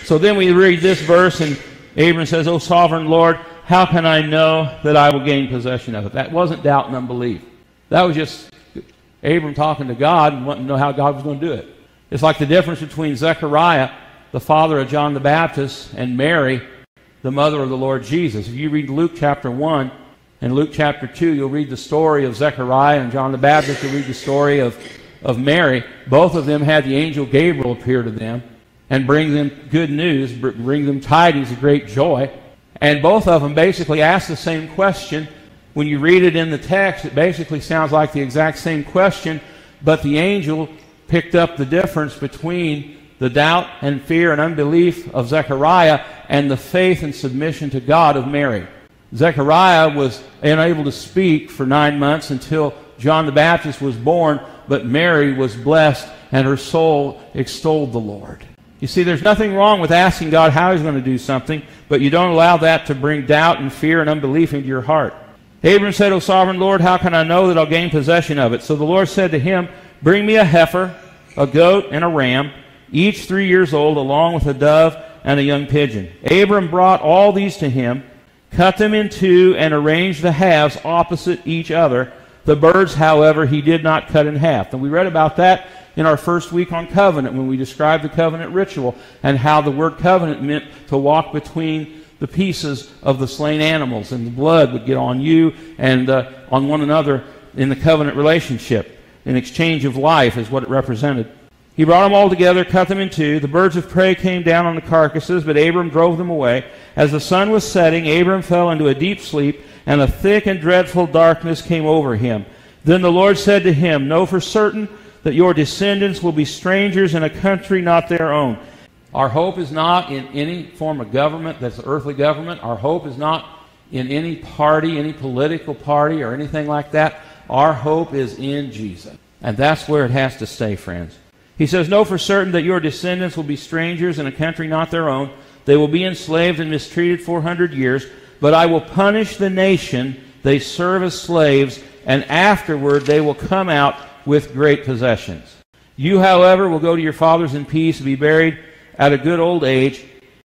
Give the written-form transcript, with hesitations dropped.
So then we read this verse, and Abram says, "O sovereign Lord, how can I know that I will gain possession of it?" That wasn't doubt and unbelief. That was just Abram talking to God and wanting to know how God was going to do it. It's like the difference between Zechariah, the father of John the Baptist, and Mary, the mother of the Lord Jesus. If you read Luke chapter 1 and Luke chapter 2, you'll read the story of Zechariah and John the Baptist. You'll read the story of Mary. Both of them had the angel Gabriel appear to them and bring them good news, bring them tidings of great joy. And both of them basically ask the same question. When you read it in the text, it basically sounds like the exact same question, but the angel picked up the difference between the doubt and fear and unbelief of Zechariah and the faith and submission to God of Mary. Zechariah was unable to speak for 9 months until John the Baptist was born, but Mary was blessed and her soul extolled the Lord. You see, there's nothing wrong with asking God how He's going to do something, but you don't allow that to bring doubt and fear and unbelief into your heart. Abram said, "O sovereign Lord, how can I know that I'll gain possession of it?" So the Lord said to him, "Bring me a heifer, a goat, and a ram, each 3 years old, along with a dove and a young pigeon." Abram brought all these to him, cut them in two, and arranged the halves opposite each other. The birds, however, he did not cut in half. And we read about that in our first week on covenant, when we described the covenant ritual and how the word covenant meant to walk between the pieces of the slain animals, and the blood would get on you and on one another in the covenant relationship. An exchange of life is what it represented. He brought them all together, cut them in two. The birds of prey came down on the carcasses, but Abram drove them away. As the sun was setting, Abram fell into a deep sleep, and a thick and dreadful darkness came over him. Then the Lord said to him, "Know for certain that your descendants will be strangers in a country not their own." Our hope is not in any form of government that's earthly government. Our hope is not in any party, any political party or anything like that. Our hope is in Jesus. And that's where it has to stay, friends. He says, "Know for certain that your descendants will be strangers in a country not their own. They will be enslaved and mistreated 400 years. But I will punish the nation they serve as slaves, and afterward they will come out with great possessions. You, however, will go to your fathers in peace and be buried at a good old age.